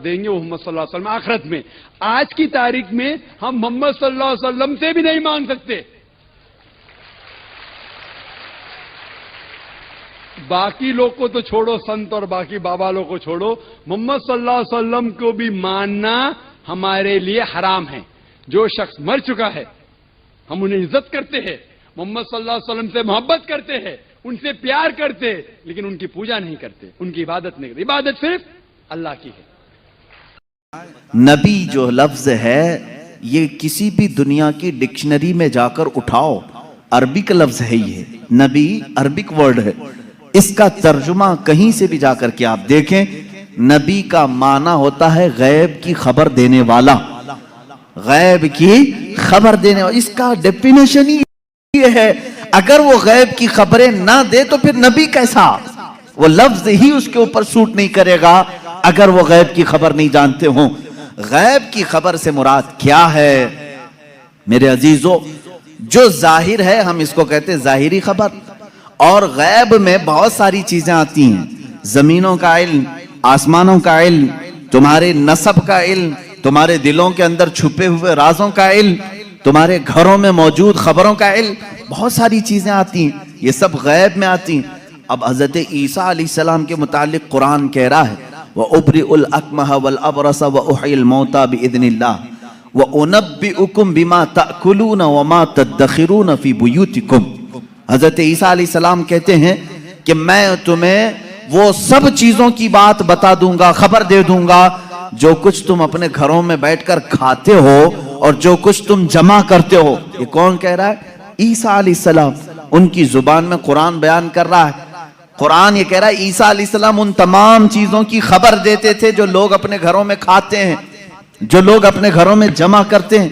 دیں گے وہ محمد صلی اللہ علیہ وسلم آخرت میں. آج کی تاریخ میں ہم محمد صلی اللہ علیہ وسلم سے بھی نہیں مانگ سکتے. باقی لوگ کو تو چھوڑو، سنت اور باقی بابا لوگ کو چھوڑو، محمد صلی اللہ علیہ وسلم کو بھی ماننا ہمارے لیے حرام ہے. جو شخص مر چکا ہے ہم انہیں عزت کرتے ہیں، محمد صلی اللہ علیہ وسلم سے محبت کرتے ہیں، ان سے پیار کرتے ہیں، لیکن ان کی پوجا نہیں کرتے، ان کی عبادت نہیں کرتے. عبادت صرف اللہ کی ہے. نبی جو لفظ ہے یہ کسی بھی دنیا کی ڈکشنری میں جا کر اٹھاؤ، عربک لفظ ہے. یہ نبی عربک ورڈ ہے. اس کا ترجمہ کہیں سے بھی جا کر کے آپ دیکھیں، نبی کا معنی ہوتا ہے غیب کی خبر دینے والا. غیب کی خبر دینے والا، اس کا ڈیفینیشن ہی یہ ہے. اگر وہ غیب کی خبریں نہ دے تو پھر نبی کیسا؟ وہ لفظ ہی اس کے اوپر سوٹ نہیں کرے گا اگر وہ غیب کی خبر نہیں جانتے ہوں. غیب کی خبر سے مراد کیا ہے میرے عزیزو؟ جو ظاہر ہے ہم اس کو کہتے ہیں ظاہری خبر. اور غیب میں بہت ساری چیزیں آتی ہیں، زمینوں کا علم، آسمانوں کا علم، تمہارے نسب کا علم، تمہارے دلوں کے اندر چھپے ہوئے رازوں کا علم، تمہارے گھروں میں موجود خبروں کا علم. بہت ساری چیزیں آتی ہیں، یہ سب غیب میں آتی ہیں. اب حضرت عیسیٰ علیہ السلام کے متعلق قرآن کہہ رہا ہے وَأُبْرِئُ الْأَكْمَحَ وَالْأَبْرَصَ وَأُحْيِي الْمَوْتَى بِإِذْنِ اللَّهِ وَأُنَبِّئُكُم بِمَا تَأْكُلُونَ وَمَا تَدَّخِرُونَ فِي بُيُوتِكُمْ. حضرت عیسیٰ علیہ السلام کہتے ہیں کہ میں تمہیں وہ سب چیزوں کی بات بتا دوں گا، خبر دے دوں گا جو کچھ تم اپنے گھروں میں بیٹھ کر کھاتے ہو اور جو کچھ تم جمع کرتے ہو. یہ کون کہہ رہا ہے؟ عیسیٰ علیہ السلام. ان کی زبان میں قرآن بیان کر رہا ہے. قرآن یہ کہہ رہا ہے عیسیٰ علیہ السلام ان تمام چیزوں کی خبر دیتے تھے جو لوگ اپنے گھروں میں کھاتے ہیں، جو لوگ اپنے گھروں میں جمع کرتے ہیں.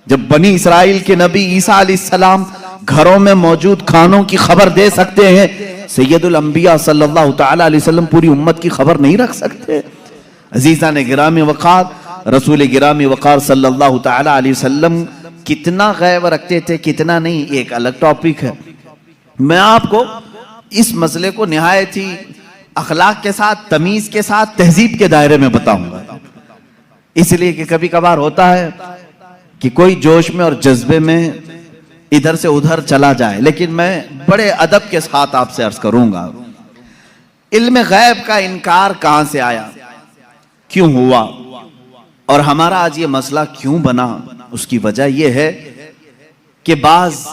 جب بنی اسرائیل کے نبی عیسیٰ علیہ السلام گھروں میں موجود کھانوں کی خبر دے سکتے ہیں، سید الانبیاء صلی اللہ تعالی علیہ وسلم پوری امت کی خبر نہیں رکھ سکتے؟ عزیزان گرامی وقار، رسول گرامی وقار صلی اللہ تعالی علیہ وسلم کتنا غیب رکھتے تھے کتنا نہیں ایک الگ ٹاپک ہے. میں آپ کو اس مسئلے کو نہایت ہی اخلاق کے ساتھ، تمیز کے ساتھ، تہذیب کے دائرے میں بتاؤں گا. اس لیے کہ کبھی کبھار ہوتا ہے کہ کوئی جوش میں اور جذبے میں ادھر سے ادھر چلا جائے، لیکن میں بڑے ادب کے ساتھ آپ سے عرض کروں گا. علم غیب کا انکار کہاں سے آیا، کیوں ہوا، اور ہمارا آج یہ مسئلہ کیوں بنا؟ اس کی وجہ یہ ہے کہ بعض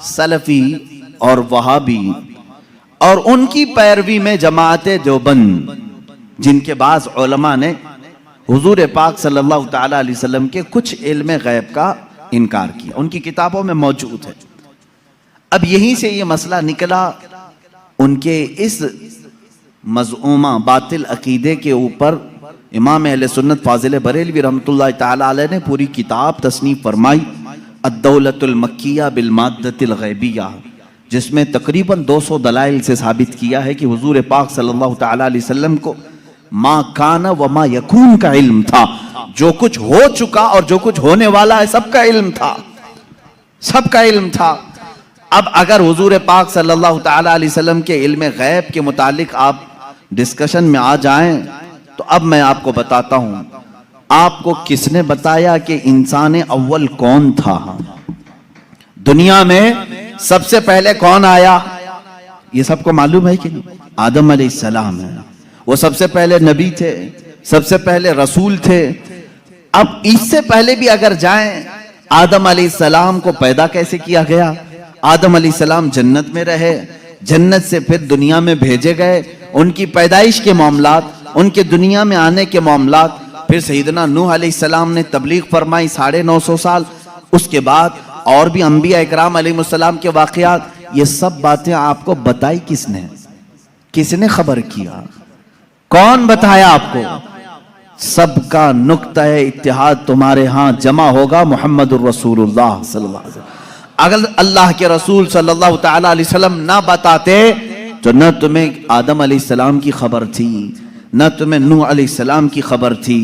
سلفی اور وہابی اور ان کی پیروی میں جماعت دیوبند، جن کے بعض علماء نے حضور پاک صلی اللہ تعالی علیہ وسلم کے کچھ علم غیب کا انکار کیا، ان کی کتابوں میں موجود ہے. اب یہیں سے یہ مسئلہ نکلا. ان کے اس مزعومہ باطل عقیدے کے اوپر امام اہل سنت فاضل بریلوی رحمۃ اللہ تعالی علیہ نے پوری کتاب تصنیف فرمائی، الدولۃ المکیہ بالمادۃ الغیبیہ، جس میں تقریباً 200 دلائل سے ثابت کیا ہے کہ حضور پاک صلی اللہ تعالی علیہ وسلم کو ما کان و ما یکون کا علم تھا. جو کچھ ہو چکا اور جو کچھ ہونے والا ہے سب کا علم تھا، سب کا علم تھا. اب اگر حضور پاک صلی اللہ تعالی علیہ وسلم کے علم غیب کے متعلق آپ ڈسکشن میں آ جائیں تو اب میں آپ کو بتاتا ہوں، آپ کو کس نے بتایا کہ انسان اول کون تھا؟ دنیا میں سب سے پہلے کون آیا؟ یہ سب کو معلوم ہے کہ نہیں؟ آدم علیہ السلام ہے. وہ سب سے پہلے نبی تھے، سب سے پہلے رسول تھے. اب اس سے پہلے بھی اگر جائیں، آدم علیہ السلام کو پیدا کیسے کیا گیا؟ آدم علیہ السلام جنت میں رہے، جنت سے پھر دنیا میں بھیجے گئے. ان کی پیدائش کے معاملات، ان کے دنیا میں آنے کے معاملات، پھر سیدنا نوح علیہ السلام نے تبلیغ فرمائی 950 سال. اس کے بعد اور بھی انبیاء اکرام علیہ السلام کے واقعات. یہ سب باتیں آپ کو بتائی کس نے؟ کس نے خبر کیا؟ کون بتایا آپ کو؟ سب کا نقطہ اتحاد تمہارے ہاں جمع ہوگا محمد الرسول اللہ صلی اللہ علیہ وسلم. اگر اللہ کے رسول صلی اللہ تعالی علیہ وسلم نہ بتاتے تو نہ تمہیں آدم علیہ السلام کی خبر تھی، نہ تمہیں نوح علیہ السلام کی خبر تھی،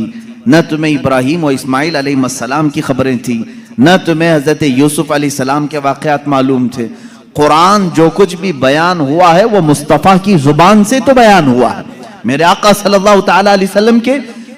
نہ تمہیں ابراہیم و اسماعیل علیہ السلام کی خبریں تھی، نہ تمہیں حضرت یوسف علیہ السلام کے واقعات معلوم تھے. قرآن جو کچھ بھی بیان ہوا ہے وہ مصطفیٰ کی زبان سے تو بیان ہوا ہے. میرے آقا صلی اللہ تعالی علیہ وسلم کے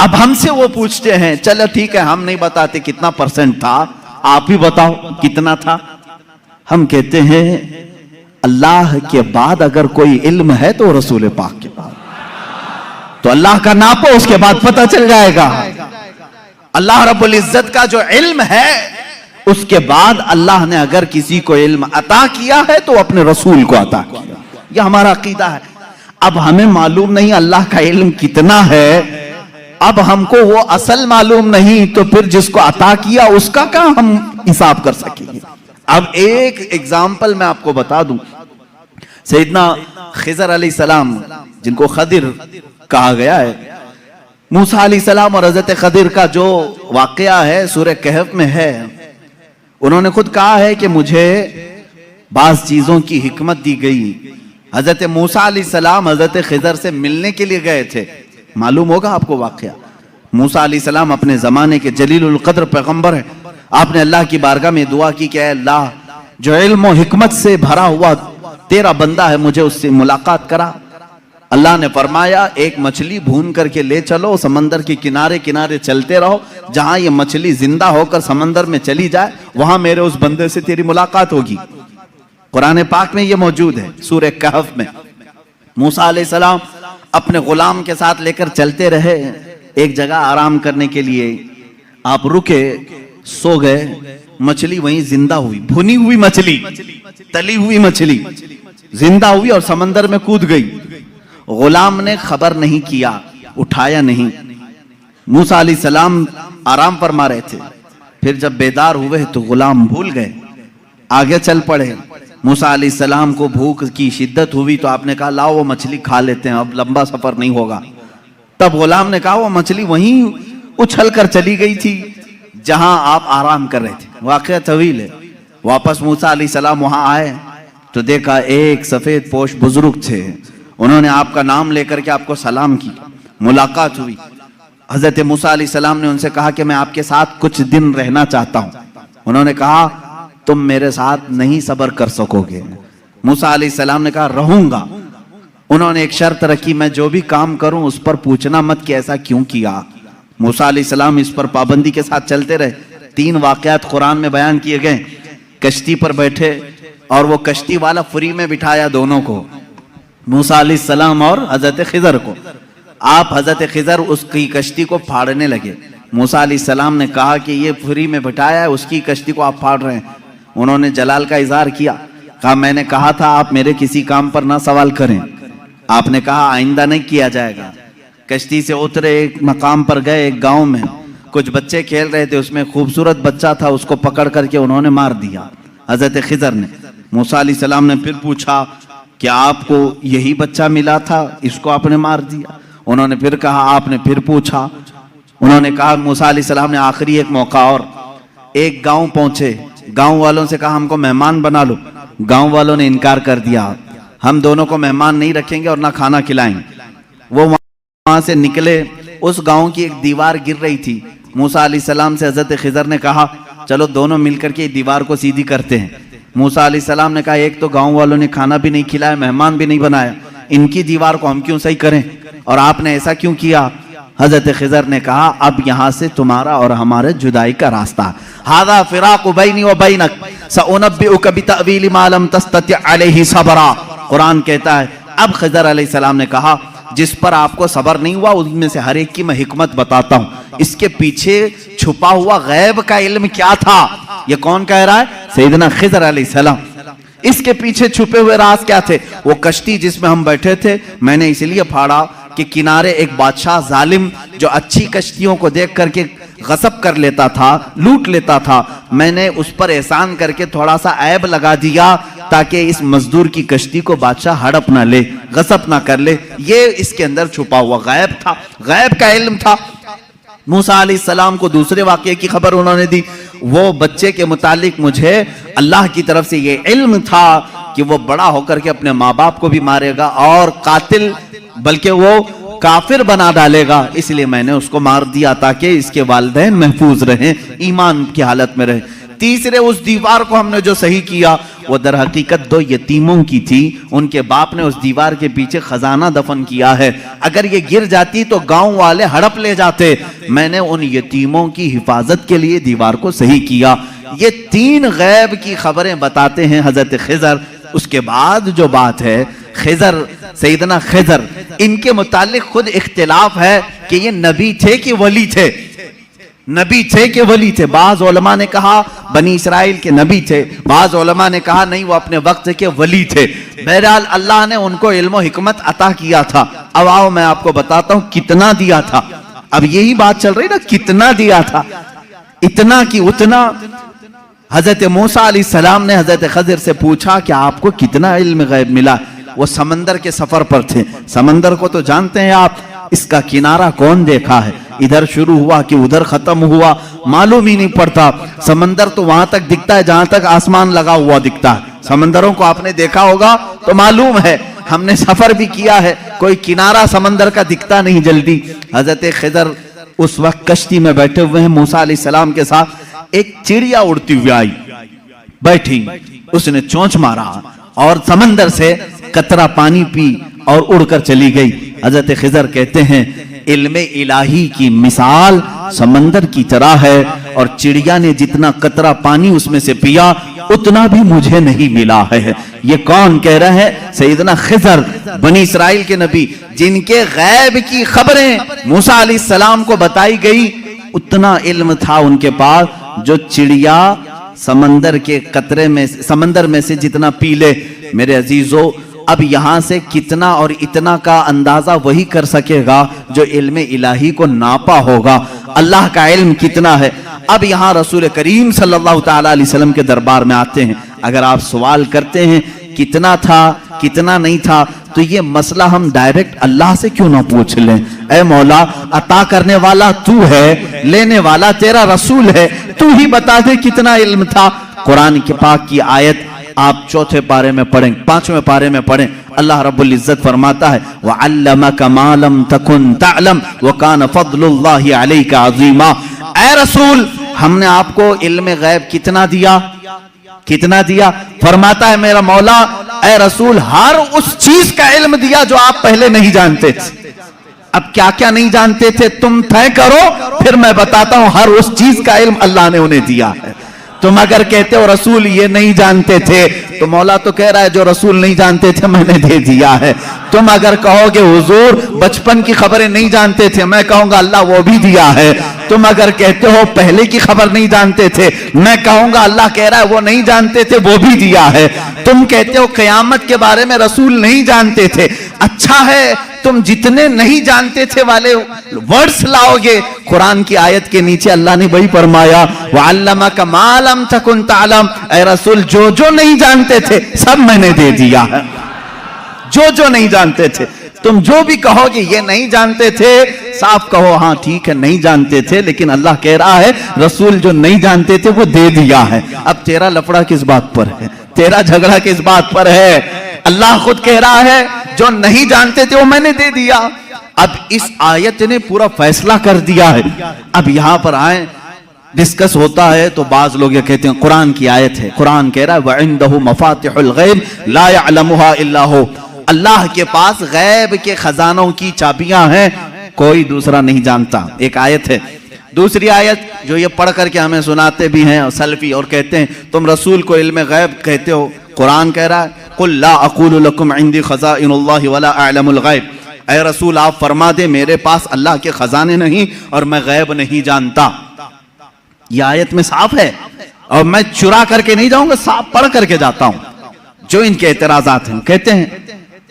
اب ہم سے وہ پوچھتے ہیں چلو ٹھیک ہے ہم نہیں بتاتے کتنا پرسنٹ تھا, آپ ہی بتاؤ کتنا تھا. ہم کہتے ہیں اللہ کے بعد اگر کوئی علم ہے تو رسول پاک کے بعد, تو اللہ کا ناپو, اس کے بعد پتہ چل جائے گا. اللہ رب العزت کا جو علم ہے اس کے بعد اللہ نے اگر کسی کو علم عطا کیا ہے تو اپنے رسول کو عطا کیا. یہ ہمارا عقیدہ ہے. اب ہمیں معلوم نہیں اللہ کا علم کتنا ہے, اب ہم کو وہ اصل معلوم نہیں, تو پھر جس کو عطا کیا اس کا کیا ہم حساب کر سکیں گے. اب ایک ایگزامپل میں آپ کو بتا دوں. سیدنا خضر علیہ السلام جن کو خضر کہا گیا ہے, موسیٰ علیہ السلام اور حضرت خضر کا جو واقعہ ہے سورہ کہف میں ہے. انہوں نے خود کہا ہے کہ مجھے بعض چیزوں کی حکمت دی گئی. حضرت موسیٰ علیہ السلام حضرت خضر سے ملنے کے لیے گئے تھے, معلوم ہوگا آپ کو واقعہ. موسیٰ علیہ السلام اپنے زمانے کے جلیل القدر پیغمبر ہیں. آپ نے اللہ کی بارگاہ میں دعا کی کہ اے اللہ جو علم و حکمت سے بھرا ہوا تیرا بندہ ہے مجھے اس سے ملاقات کرا. اللہ نے فرمایا ایک مچھلی بھون کر کے لے چلو, سمندر کے کنارے کنارے چلتے رہو, جہاں یہ مچھلی زندہ ہو کر سمندر میں چلی جائے وہاں میرے اس بندے سے تیری ملاقات ہوگی. قرآن پاک میں یہ موجود ہے سورہ کہف میں. موسیٰ علیہ السلام اپنے غلام کے ساتھ لے کر چلتے رہے, ایک جگہ آرام کرنے کے لیے آپ رکے, سو گئے, مچھلی وہیں زندہ ہوئی, بھنی ہوئی مچھلی, تلی ہوئی مچھلی زندہ ہوئی اور سمندر میں کود گئی. غلام نے خبر نہیں کیا, اٹھایا نہیں. موسیٰ علیہ السلام آرام فرما رہے تھے, پھر جب بیدار ہوئے تو غلام بھول گئے, آگے چل پڑے. موسیٰ علیہ السلام کو بھوک کی شدت ہوئی تو آپ نے کہا لاؤ وہ مچھلی کھا لیتے ہیں, اب لمبا سفر نہیں ہوگا. تب غلام نے کہا وہ مچھلی وہیں اچھل کر چلی گئی تھی جہاں آپ آرام کر رہے تھے. واقعہ طویل ہے. واپس موسیٰ علیہ السلام وہاں آئے تو دیکھا ایک سفید پوش بزرگ تھے, انہوں نے آپ کا نام لے کر کے آپ کو سلام کی, ملاقات ہوئی. حضرت موسیٰ علیہ السلام نے ان سے کہا کہ میں آپ کے ساتھ کچھ دن رہنا چاہتا ہوں. انہوں نے کہا تم میرے ساتھ نہیں صبر کر سکو گے. موسیٰ علیہ السلام نے کہا رہوں گا. انہوں نے ایک شرط رکھی, میں جو بھی کام کروں اس پر پوچھنا مت کہ ایسا کیوں کیا. موسیٰ علیہ السلام اس پر پابندی کے ساتھ چلتے رہے. 3 واقعات قرآن میں بیان کیے گئے. کشتی پر بیٹھے اور وہ کشتی والا فری میں بٹھایا دونوں کو, موسیٰ علیہ السلام اور حضرت خضر کو. آپ حضرت خضر اس کی کشتی کو پھاڑنے لگے. موسیٰ علیہ السلام نے کہا کہ یہ فری میں بٹھایا ہے, اس کی کشتی کو آپ پھاڑ رہے ہیں. انہوں نے جلال کا اظہار کیا, کہا میں نے کہا تھا آپ میرے کسی کام پر نہ سوال کریں. آپ نے کہا آئندہ نہیں کیا جائے گا. کشتی سے اترے, ایک مقام پر گئے, ایک گاؤں میں کچھ بچے کھیل رہے تھے, اس میں خوبصورت بچہ تھا, اس کو پکڑ کر کے انہوں نے مار دیا حضرت خضر نے. موسیٰ علیہ السلام نے پھر پوچھا کہ آپ کو یہی بچہ ملا تھا, اس کو آپ نے مار دیا. انہوں نے پھر کہا, آپ نے پھر پوچھا. انہوں نے کہا موسیٰ علیہ السلام نے آخری ایک موقع اور, ایک گاؤں پہنچے, گاؤں والوں سے کہا ہم کو مہمان بنا لو. گاؤں والوں نے انکار کر دیا, ہم دونوں کو مہمان نہیں رکھیں گے اور نہ کھانا کھلائیں. وہ وہاں سے نکلے, اس گاؤں کی ایک دیوار گر رہی تھی. موسیٰ علیہ السلام سے حضرت خضر نے کہا چلو دونوں مل کر کے دیوار کو سیدھی کرتے ہیں. موسیٰ علیہ السلام نے کہا ایک تو گاؤں والوں نے کھانا بھی نہیں کھلایا, مہمان بھی نہیں بنایا, ان کی دیوار کو ہم کیوں صحیح کریں, اور آپ نے ایسا کیوں کیا. حضرت خضر نے کہا اب یہاں سے تمہارا اور ہمارے جدائی کا راستہ, ھذا فراق بینی و بینک سأنبئک بتأویل ما لم تستطع علیہ صبرا. قرآن کہتا ہے اب خضر علیہ السلام نے کہا جس پر آپ کو صبر نہیں ہوا ان میں سے ہر ایک کی میں حکمت بتاتا ہوں. اس کے پیچھے چھپا ہوا غیب کا علم کیا تھا, یہ کون کہہ رہا ہے؟ سیدنا خضر علیہ السلام. اس کے پیچھے چھپے ہوئے راز کیا تھے؟ وہ کشتی جس میں ہم بیٹھے تھے میں نے اس لیے پھاڑا کہ کنارے ایک بادشاہ ظالم جو اچھی کشتیوں کو دیکھ کر کے غصب کر لیتا تھا, لوٹ لیتا تھا, میں نے اس پر احسان کر کے تھوڑا سا عیب لگا دیا تاکہ اس مزدور کی کشتی کو بادشاہ ہڑپ نہ لے, غصب نہ کر لے. یہ اس کے اندر چھپا ہوا غیب تھا, غیب کا علم تھا. موسیٰ علیہ السلام کو دوسرے واقعے کی خبر انہوں نے دی. وہ بچے کے متعلق مجھے اللہ کی طرف سے یہ علم تھا کہ وہ بڑا ہو کر کے اپنے ماں باپ کو بھی مارے گا اور قاتل بلکہ وہ کافر بنا ڈالے گا, اس لیے میں نے اس کو مار دیا تاکہ اس کے والدین محفوظ رہیں, ایمان کی حالت میں رہیں. تیسرے اس دیوار کو ہم نے جو صحیح کیا وہ در حقیقت 2 یتیموں کی تھی. ان کے باپ نے اس دیوار کے پیچھے خزانہ دفن کیا ہے. اگر یہ گر جاتی تو گاؤں والے ہڑپ لے جاتے. میں نے ان یتیموں کی حفاظت کے لیے دیوار کو صحیح کیا. یہ 3 غیب کی خبریں بتاتے ہیں حضرت خضر. اس کے بعد جو بات ہے خضر، سیدنا خضر، ان کے متعلق خود اختلاف ہے کہ یہ نبی تھے کہ ولی تھے. نبی تھے کہ ولی تھے. بعض علماء نے کہا بنی اسرائیل کے نبی تھے، بعض علماء نے کہا نہیں وہ اپنے وقت کے ولی تھے. بہرحال اللہ نے ان کو علم و حکمت عطا کیا تھا. اب آؤ میں آپ کو بتاتا ہوں کتنا دیا تھا. اب یہی بات چل رہی نا، کتنا دیا تھا، اتنا کی اتنا. حضرت موسیٰ علیہ السلام نے حضرت خضر سے پوچھا کہ آپ کو کتنا علم غیب ملا. وہ سمندر کے سفر پر تھے. سمندر کو تو جانتے ہیں آپ، اس کا کنارہ کون دیکھا ہے؟ ادھر شروع ہوا کہ ادھر ختم ہوا، معلوم ہی نہیں پڑتا. سمندر تو وہاں تک دکھتا ہے جہاں تک آسمان لگا ہوا دکھتا ہے. سمندروں کو آپ نے دیکھا ہوگا تو معلوم ہے، ہم نے سفر بھی کیا ہے، کوئی کنارہ سمندر کا دکھتا نہیں جلدی. حضرت خضر اس وقت کشتی میں بیٹھے ہوئے ہیں موسیٰ علیہ السلام کے ساتھ. ایک چڑیا اڑتی ہوئی آئی، بیٹھی، اس نے چونچ مارا اور سمندر سے قطرہ پانی پی اور اڑ کر چلی گئی. حضرت خضر کہتے ہیں علم الہی کی مثال سمندر کی طرح ہے، اور چڑیا نے جتنا قطرہ پانی اس میں سے پیا اتنا بھی مجھے نہیں ملا ہے. یہ کون کہہ رہے ہیں؟ سیدنا خضر، بنی اسرائیل کے نبی، جن کے غیب کی خبریں موسیٰ علیہ السلام کو بتائی گئی. اتنا علم تھا ان کے پاس جو چڑیا سمندر کے قطرے میں، سمندر میں سے جتنا پی لے. میرے عزیزو، اب یہاں سے کتنا اور اتنا کا اندازہ وہی کر سکے گا جو علم الہی کو ناپا ہوگا. اللہ کا علم کتنا ہے. اب یہاں رسول کریم صلی اللہ تعالیٰ علیہ وسلم کے دربار میں آتے ہیں. اگر آپ سوال کرتے ہیں کتنا تھا کتنا نہیں تھا، تو یہ مسئلہ ہم ڈائریکٹ اللہ سے کیوں نہ پوچھ لیں؟ اے مولا، عطا کرنے والا تو ہے، لینے والا تیرا رسول ہے، تو ہی بتا دے کتنا علم تھا. قرآن کے پاک کی آیت آپ 4 پارے میں پڑھیں، 5ویں پارے میں پڑھیں. اللہ رب العزت فرماتا ہے وَعَلَّمَكَ مَا لَمْ تَكُنْ تَعْلَمْ وَكَانَ فَضْلُ اللَّهِ عَلَيْكَ عَظِيمًا. اے رسول، ہم نے آپ کو علم غیب کتنا دیا؟ کتنا دیا؟ فرماتا ہے میرا مولا، اے رسول، ہر اس چیز کا علم دیا جو آپ پہلے نہیں جانتے تھے. اب کیا کیا نہیں جانتے تھے تم طے کرو، پھر میں بتاتا ہوں. ہر اس چیز کا علم اللہ نے انہیں دیا ہے. تم اگر کہتے ہو رسول یہ نہیں جانتے تھے، تو مولا تو کہہ رہا ہے جو رسول نہیں جانتے تھے میں نے دے دیا ہے. تم اگر کہو کہ حضور بچپن کی خبریں نہیں جانتے تھے، میں کہوں گا اللہ وہ بھی دیا ہے. تم اگر کہتے ہو پہلے کی خبر نہیں جانتے تھے، میں کہوں گا اللہ کہہ رہا ہے وہ نہیں جانتے تھے وہ بھی دیا ہے. تم کہتے ہو قیامت کے بارے میں رسول نہیں جانتے تھے، اچھا ہے تم جتنے نہیں جانتے تھے والے ورڈز لاؤ گے. قرآن کی آیت کے نیچے اللہ نے وہی فرمایا وَعَلَّمَكَ مَا لَمْ تَكُنْ تَعْلَمْ. اے رسول جو نہیں جانتے تھے سب میں نے دے دیا ہے. جو نہیں جانتے تھے، تم جو بھی کہو کہ یہ نہیں جانتے تھے، صاف کہو ہاں ٹھیک ہے نہیں جانتے تھے، لیکن اللہ کہہ رہا ہے رسول جو نہیں جانتے تھے وہ دے دیا ہے. اب تیرا لفڑا کس بات پر ہے؟ تیرا جھگڑا کس بات پر ہے؟ اللہ خود کہہ رہا ہے جو نہیں جانتے تھے وہ میں نے دے دیا. اب اس آیت نے پورا فیصلہ کر دیا ہے. اب یہاں پر آئیں، ڈسکس ہوتا ہے تو بعض لوگ یہ کہتے ہیں قرآن کی آیت ہے، قرآن کہہ رہا ہے وَعِنْدَهُ مَفَاتِحُ الْغَيْبِ لَا يَعْلَمُهَا إِلَّا هُوَ. اللہ کے پاس غیب کے خزانوں کی چابیاں ہیں، کوئی دوسرا نہیں جانتا. ایک آیت ہے. دوسری آیت جو یہ پڑھ کر کے ہمیں سناتے بھی ہیں سلفی اور کہتے ہیں تم رسول کو علم غیب کہتے ہو. قرآن کہہ رہا ہے قُلْ لَا أَقُولُ لَكُمْ عِنْدِي خَزَائِنُ اللَّهِ وَلَا أَعْلَمُ الْغَيْبِ. اے رسول آپ فرما دے میرے پاس اللہ کے خزانے نہیں اور میں غیب نہیں جانتا. یہ آیت میں صاف ہے اور میں چرا کر کے نہیں جاؤں گا، صاف پڑھ کر کے جاتا ہوں. جو ان کے اعتراضات ہیں کہتے ہیں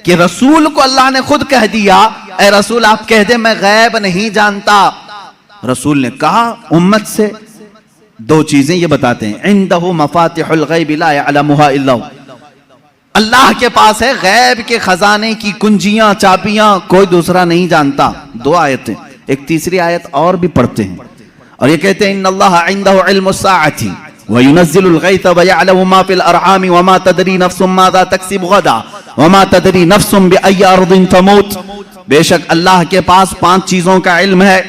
کہ رسول کو اللہ نے خود کہہ دیا اے رسول آپ کہہ دے میں غیب نہیں جانتا. رسول نے کہا امت سے 2 چیزیں یہ بتاتے ہیں عنده مفاتح الغیب لا يعلمها الا هو. اللہ کے پاس ہے غیب کے خزانے کی کنجیاں چابیاں، کوئی دوسرا نہیں جانتا. 2 آیتیں. ایک تیسری آیت اور بھی پڑھتے ہیں اور یہ کہتے ہیں ان اللہ عنده علم الساعة وينزل الغيث ويعلم ما في الارحام وما تدري نفس ماذا تكسب غدا وما تدري نفس بأي ارض تموت. بے شک اللہ کے پاس 5 چیزوں کا علم ہے،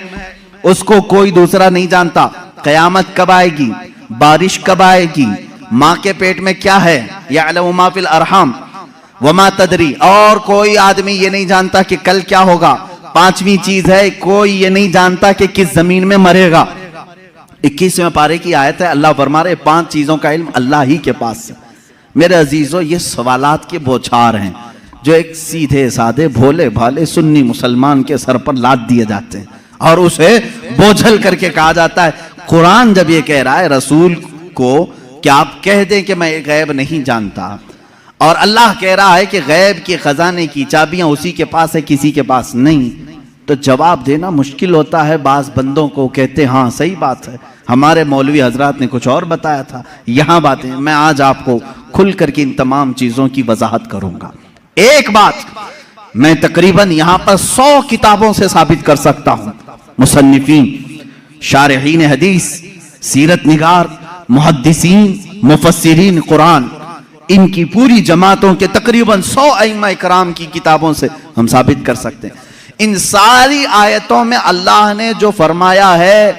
اس کو کوئی دوسرا نہیں جانتا. قیامت کب آئے گی، بارش کب آئے گی، ماں کے پیٹ میں کیا ہے، یعلم ما فی الارحام وما تدری، اور کوئی آدمی یہ نہیں جانتا کہ کل کیا ہوگا۔ پانچویں چیز ہے، کوئی یہ نہیں جانتا کہ کس زمین میں مرے گا۔ 21ویں پارے کی آیت ہے، اللہ فرما رہے 5 چیزوں کا علم اللہ ہی کے پاس ہے۔ میرے عزیزو، یہ سوالات کے بوچھار ہیں جو ایک سیدھے سادے بھولے بھالے سنی مسلمان کے سر پر لاد دیے جاتے ہیں اور اسے بوجھل کر کے کہا جاتا ہے۔ قرآن جب یہ کہہ رہا ہے رسول کو کہ آپ کہہ دیں کہ میں غیب نہیں جانتا، اور اللہ کہہ رہا ہے کہ غیب کے خزانے کی چابیاں اسی کے پاس ہے، کسی کے پاس نہیں، تو جواب دینا مشکل ہوتا ہے۔ بعض بندوں کو کہتے ہاں صحیح بات ہے، ہمارے مولوی حضرات نے کچھ اور بتایا تھا، یہاں باتیں میں آج آپ کو کھل کر کے ان تمام چیزوں کی وضاحت کروں گا۔ ایک بات میں تقریباً یہاں پر 100 کتابوں سے ثابت کر سکتا ہوں، مصنفین، شارحین حدیث، سیرت نگار، محدثین، مفسرین قرآن، ان کی پوری جماعتوں کے تقریباً 100 ائمہ کرام کی کتابوں سے ہم ثابت کر سکتے ہیں۔ ان ساری آیتوں میں اللہ نے جو فرمایا ہے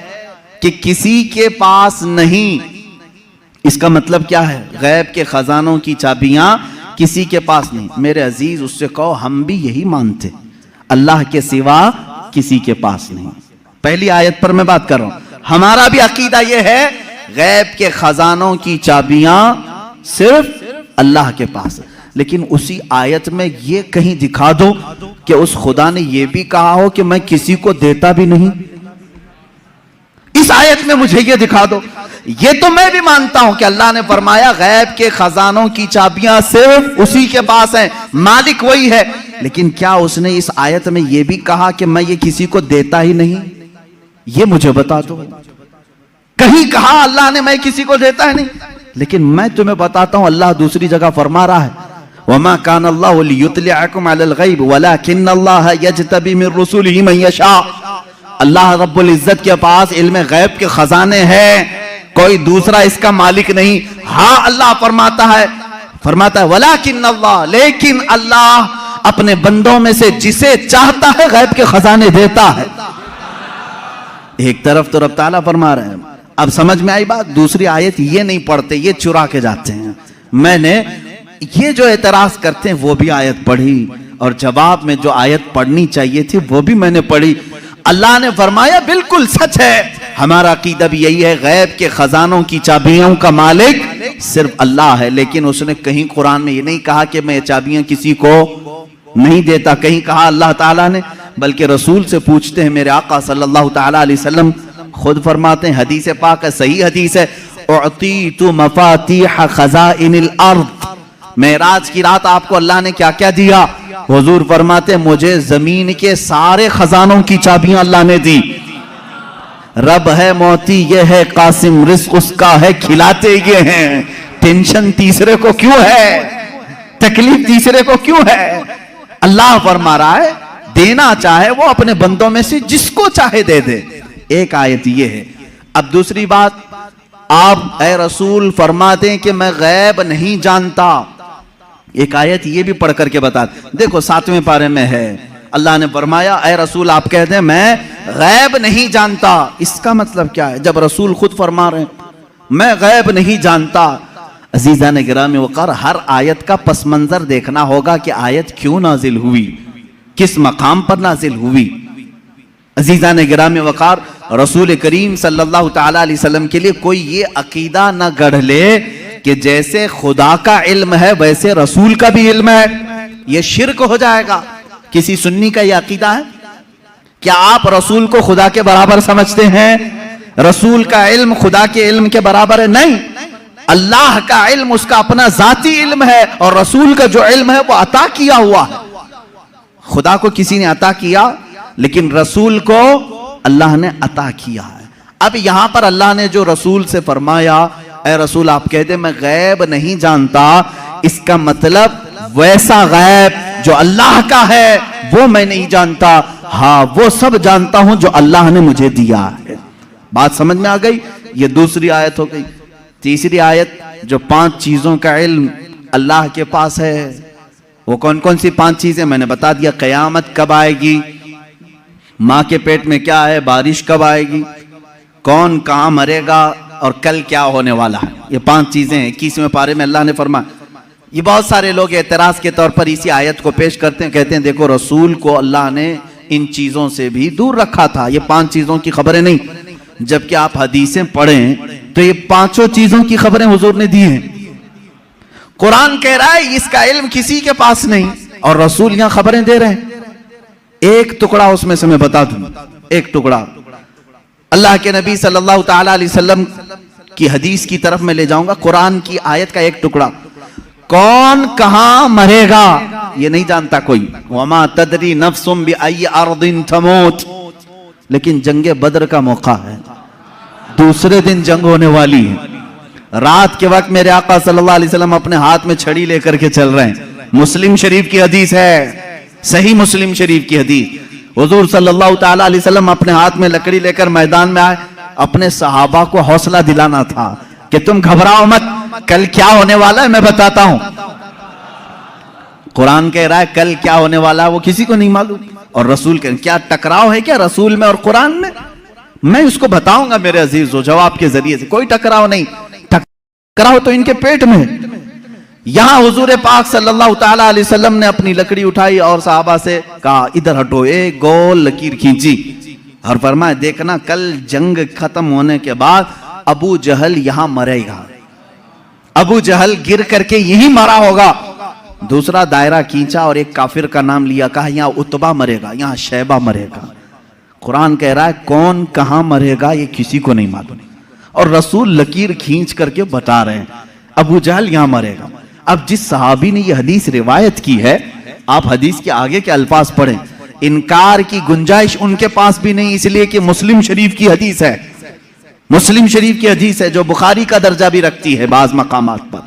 کہ کسی کے پاس نہیں، اس کا مطلب کیا ہے؟ غیب کے خزانوں کی چابیاں کسی کے پاس نہیں۔ میرے عزیز، اس سے کہو ہم بھی یہی مانتے، اللہ کے سوا کسی کے پاس نہیں۔ پہلی آیت پر میں بات کر رہا ہوں، ہمارا بھی عقیدہ یہ ہے غیب کے خزانوں کی چابیاں صرف اللہ کے پاس ہے، لیکن اسی آیت میں یہ کہیں دکھا دو کہ اس خدا نے یہ بھی کہا ہو کہ میں کسی کو دیتا بھی نہیں۔ اس آیت میں مجھے یہ دکھا دو۔ یہ تو میں بھی مانتا ہوں کہ اللہ نے فرمایا غیب کے خزانوں کی چابیاں صرف اسی کے پاس ہیں، مالک وہی ہے، لیکن کیا اس نے اس آیت میں یہ بھی کہا کہ میں یہ کسی کو دیتا ہی نہیں؟ یہ مجھے بتا دو۔ کہیں کہا اللہ نے میں کسی کو دیتا ہی نہیں؟ لیکن میں تمہیں بتاتا ہوں اللہ دوسری جگہ فرما رہا ہے وَمَا كَانَ اللَّهُ لِيُطْلِعَكُمْ عَلَى الْغَيْبِ وَلَكِنَّ اللَّهَ يَجْتَبِي مِن رُّسُلِهِ مَن يَشَاءُ۔ اللہ رب العزت کے پاس علم غیب کے خزانے ہیں، کوئی دوسرا اس کا مالک نہیں۔ ہاں اللہ فرماتا ہے وَلَكِنَّ اللَّهَ، لیکن اللہ اپنے بندوں میں سے جسے چاہتا ہے غیب کے خزانے دیتا ہے۔ ایک طرف تو رب تعالیٰ فرما رہے ہیں، اب سمجھ میں آئی بات؟ دوسری آیت یہ نہیں پڑھتے، یہ چرا کے جاتے ہیں۔ میں نے یہ جو اعتراض کرتے ہیں وہ بھی آیت پڑھی، اور جواب میں جو آیت پڑھنی چاہیے تھی وہ بھی میں نے پڑھی۔ اللہ نے فرمایا بالکل سچ ہے، ہمارا عقیدہ بھی یہی ہے، غیب کے خزانوں کی چابیوں کا مالک صرف اللہ ہے، لیکن اس نے کہیں قرآن میں یہ نہیں کہا کہ میں چابیاں کسی کو نہیں دیتا، کہیں کہا اللہ تعالیٰ نے، بلکہ رسول سے پوچھتے ہیں۔ میرے آقا صلی اللہ تعالیٰ علیہ وسلم خود فرماتے ہیں، حدیث پاک ہے، صحیح حدیث ہے، اعطیت مفاتیح خزائن الارض، معراج کی رات آپ کو اللہ نے کیا کیا دیا؟ حضور فرماتے ہیں مجھے زمین کے سارے خزانوں کی چابیاں اللہ نے دی۔ رب ہے موتی یہ ہے قاسم، رزق اس کا ہے کھلاتے یہ ہیں، ٹینشن تیسرے کو کیوں ہے؟ تکلیف تیسرے کو کیوں ہے؟ اللہ فرما رہا ہے دینا چاہے وہ اپنے بندوں میں سے جس کو چاہے دے دے۔ ایک آیت یہ ہے۔ اب دوسری بات، آپ اے رسول فرما دیں کہ میں غیب نہیں جانتا۔ ایک آیت یہ بھی پڑھ کر کے بتا دیکھو 7ویں پارے میں ہے، اللہ نے فرمایا اے رسول آپ کہہ دیں میں غیب نہیں جانتا۔ اس کا مطلب کیا ہے؟ جب رسول خود فرما رہے ہیں میں غیب نہیں جانتا، عزیزان گرامی وقار ہر آیت کا پس منظر دیکھنا ہوگا کہ آیت کیوں نازل ہوئی، کس مقام پر نازل ہوئی۔ عزیزان گرامی وقار رسول کریم صلی اللہ تعالیٰ علیہ وسلم کے لیے کوئی یہ عقیدہ نہ گڑھ لے کہ جیسے خدا کا علم ہے ویسے رسول کا بھی علم ہے، یہ شرک ہو جائے گا۔ کسی سنی کا یہ عقیدہ ہے؟ کیا آپ رسول کو خدا کے برابر سمجھتے ہیں؟ رسول کا علم خدا کے علم کے برابر ہے؟ نہیں، اللہ کا علم اس کا اپنا ذاتی علم ہے، اور رسول کا جو علم ہے وہ عطا کیا ہوا ہے۔ خدا کو کسی نے عطا کیا، لیکن رسول کو اللہ نے عطا کیا ہے۔ اب یہاں پر اللہ نے جو رسول سے فرمایا اے رسول آپ کہہ دیں میں غیب نہیں جانتا، اس کا مطلب ویسا غیب جو اللہ کا ہے وہ میں نہیں جانتا، ہاں وہ سب جانتا ہوں جو اللہ نے مجھے دیا ہے۔ بات سمجھ میں آ گئی؟ یہ دوسری آیت ہو گئی۔ تیسری آیت جو 5 چیزوں کا علم اللہ کے پاس ہے، وہ کون کون سی 5 چیزیں میں نے بتا دیا۔ قیامت کب آئے گی، ماں کے پیٹ میں کیا ہے، بارش کب آئے گی، کون کہاں مرے گا، اور کل کیا ہونے والا ہے. یہ 5 چیزیں 21ویں پارے میں اللہ نے فرمایا. یہ بہت سارے لوگ اعتراض کے طور پر اسی آیت کو پیش کرتے ہیں, کہتے ہیں دیکھو رسول کو اللہ نے ان چیزوں سے بھی دور رکھا تھا, یہ 5 چیزوں کی خبریں نہیں. جبکہ آپ حدیثیں پڑھیں تو یہ 5 چیزوں کی خبریں حضور نے دی ہیں. قرآن کہہ رہا ہے اس کا علم کسی کے پاس نہیں, اور رسول یہاں خبریں دے رہے ہیں. ایک ٹکڑا اس میں سے میں بتا دوں, ایک ٹکڑا اللہ کے نبی صلی اللہ تعالی علیہ وسلم کی حدیث کی طرف میں لے جاؤں گا. قرآن کی آیت کا ایک ٹکڑا, کون کہاں مرے گا یہ نہیں جانتا کوئی. وما تدری نفس بأی ارض تموت. لیکن جنگ بدر کا موقع ہے, دوسرے دن جنگ ہونے والی ہے. رات کے وقت میرے آقا صلی اللہ علیہ وسلم اپنے ہاتھ میں چھڑی لے کر کے چل رہے ہیں. مسلم شریف کی حدیث ہے, صحیح مسلم شریف کی حدیث. حضور صلی اللہ تعالی علیہ وسلم اپنے ہاتھ میں لکڑی لے کر میدان میں آئے. اپنے صحابہ کو حوصلہ دلانا تھا کہ تم گھبراؤ مت, کل کیا ہونے والا ہے میں بتاتا ہوں. قرآن کہہ رہا ہے کل کیا ہونے والا ہے وہ کسی کو نہیں معلوم. اور رسول کہہ رہے ہیں کیا ٹکراؤ ہے کیا رسول میں اور قرآن میں اس کو بتاؤں گا میرے عزیز. جواب کے ذریعے سے کوئی ٹکراؤ نہیں, ٹکراؤ تو ان کے پیٹ میں. یہاں حضور پاک صلی اللہ تعالی علیہ وسلم نے اپنی لکڑی اٹھائی اور صحابہ سے کہا ادھر ہٹو, ایک گول لکیر کھینچی اور فرمایا دیکھنا کل جنگ ختم ہونے کے بعد ابو جہل یہاں مرے گا, ابو جہل گر کر کے یہی مرا ہوگا. دوسرا دائرہ کھینچا اور ایک کافر کا نام لیا, کہا یہاں عتبہ مرے گا, یہاں شیبہ مرے گا. قرآن کہہ رہا ہے کون کہاں مرے گا یہ کسی کو نہیں معلوم, اور رسول لکیر کھینچ کر کے بتا رہے ہیں ابو جہل یہاں مرے گا. اب جس صحابی نے یہ حدیث روایت کی ہے, آپ حدیث کے آگے کے الفاظ پڑھیں, انکار کی گنجائش ان کے پاس بھی نہیں, اس لیے کہ مسلم شریف کی حدیث ہے, مسلم شریف کی حدیث ہے جو بخاری کا درجہ بھی رکھتی ہے بعض مقامات پر.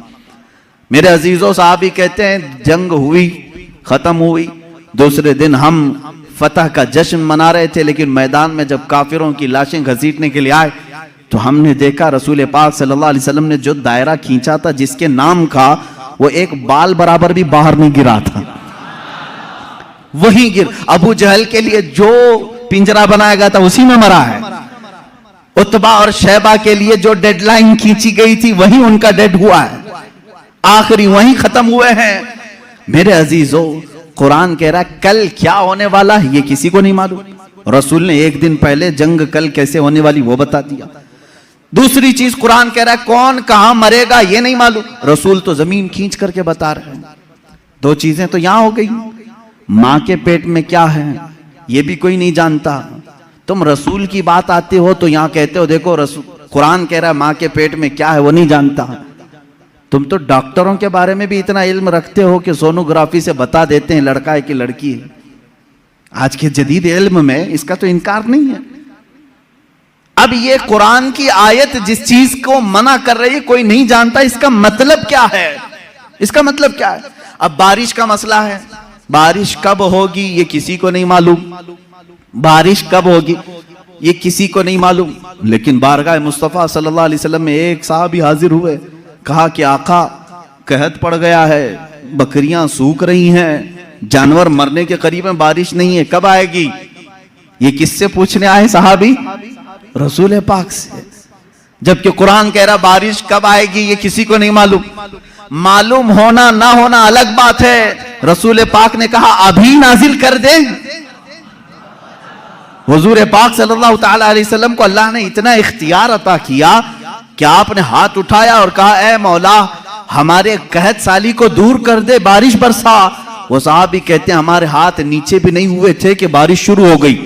میرے عزیزوں صحابی کہتے ہیں جنگ ہوئی, ختم ہوئی, دوسرے دن ہم فتح کا جشن منا رہے تھے, لیکن میدان میں جب کافروں کی لاشیں گھسیٹنے کے لیے آئے تو ہم نے دیکھا رسول پاک صلی اللہ علیہ وسلم نے جو دائرہ کھینچا تھا جس کے نام کا, وہ ایک بال برابر بھی باہر نہیں گرا تھا, وہی گر. ابو جہل کے لیے جو پنجرا بنایا گیا تھا اسی میں مرا ہے. عتبہ اور شیبہ کے لیے جو ڈیڈ لائن کھینچی گئی تھی وہی ان کا ڈیڈ ہوا ہے, آخری وہی ختم ہوئے ہیں. میرے عزیزو قرآن کہہ رہا ہے کل کیا ہونے والا ہے یہ کسی کو نہیں معلوم. رسول نے ایک دن پہلے جنگ کل کیسے ہونے والی وہ بتا دیا. دوسری چیز قرآن کہہ رہا ہے کون کہاں مرے گا یہ نہیں معلوم, رسول تو زمین کھینچ کر کے بتا رہے ہیں. 2 چیزیں تو یہاں ہو گئی, ماں کے پیٹ میں کیا ہے یہ بھی کوئی نہیں جانتا. تم رسول کی بات آتے ہو تو یہاں کہتے ہو دیکھو قرآن کہہ رہا ہے ماں کے پیٹ میں کیا ہے وہ نہیں جانتا. تم تو ڈاکٹروں کے بارے میں بھی اتنا علم رکھتے ہو کہ سونوگرافی سے بتا دیتے ہیں لڑکا ہے کہ لڑکی ہے. آج کے جدید علم میں اس کا تو انکار نہیں ہے. اب یہ قرآن کی آیت جس چیز کو منع کر رہی ہے کوئی نہیں جانتا, اس کا مطلب کیا ہے, اس کا مطلب کیا ہے. اب بارش کا مسئلہ ہے, بارش کب ہوگی یہ کسی کو نہیں معلوم, بارش کب ہوگی یہ کسی کو نہیں معلوم. لیکن بارگاہ مصطفیٰ صلی اللہ علیہ وسلم میں ایک صحابی حاضر ہوئے, کہا کہ آقا قحط پڑ گیا ہے, بکریاں سوکھ رہی ہیں, جانور مرنے کے قریب میں, بارش نہیں ہے, کب آئے گی. یہ کس سے پوچھنے آئے صحابی؟ رسول پاک سے. جبکہ قرآن کہہ رہا بارش کب آئے گی یہ کسی کو نہیں معلوم. معلوم ہونا نہ ہونا الگ بات ہے. رسول پاک نے کہا ابھی نازل کر دیں. حضور پاک صلی اللہ تعالی علیہ وسلم کو اللہ نے اتنا اختیار عطا کیا کہ آپ نے ہاتھ اٹھایا اور کہا اے مولا ہمارے قحط سالی کو دور کر دے, بارش برسا. وہ صحابی کہتے ہیں ہمارے ہاتھ نیچے بھی نہیں ہوئے تھے کہ بارش شروع ہو گئی,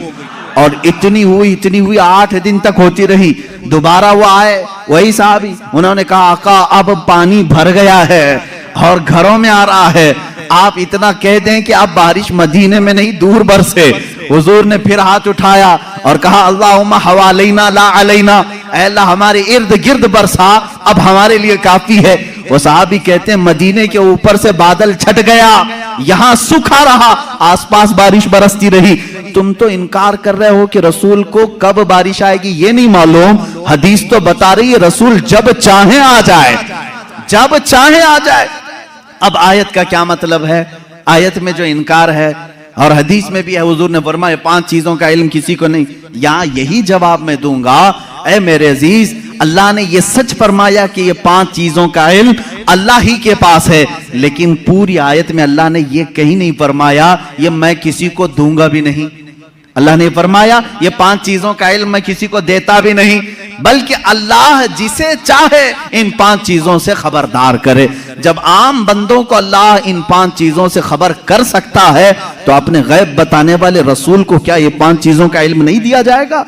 اور اتنی ہوئی 8 دن تک ہوتی رہی. دوبارہ وہ آئے وہی صحابی, انہوں نے کہا آقا اب پانی بھر گیا ہے اور گھروں میں آ رہا ہے, آپ اتنا کہہ دیں کہ اب بارش مدینے میں نہیں دور برسے. حضور نے پھر ہاتھ اٹھایا اور کہا اللہم حوالینا لا علینا, اے اللہ ہمارے ارد گرد برسا, اب ہمارے لیے کافی ہے. وہ صحابی کہتے ہیں مدینے کے اوپر سے بادل چھٹ گیا, یہاں سوکھا رہا, آس پاس بارش برستی رہی. تم تو انکار کر رہے ہو کہ رسول کو کب بارش آئے گی یہ نہیں معلوم. حدیث تو بتا رہی ہے رسول جب چاہیں آ جائے, جب چاہیں آ جائے. اب آیت کا کیا مطلب ہے؟ آیت میں جو انکار ہے اور حدیث میں بھی ہے, حضور نے فرمایا 5 چیزوں کا علم کسی کو نہیں. یہاں یہی جواب میں دوں گا, اے میرے عزیز اللہ نے یہ سچ فرمایا کہ یہ 5 چیزوں کا علم اللہ ہی کے پاس ہے، لیکن پوری آیت میں اللہ نے یہ کہیں نہیں فرمایا یہ میں کسی کو دوں گا بھی نہیں۔ اللہ نے فرمایا یہ 5 چیزوں کا علم میں کسی کو دیتا بھی نہیں، بلکہ اللہ جسے چاہے ان 5 چیزوں سے خبردار کرے۔ جب عام بندوں کو اللہ ان 5 چیزوں سے خبر کر سکتا ہے تو اپنے غیب بتانے والے رسول کو کیا یہ 5 چیزوں کا علم نہیں دیا جائے گا؟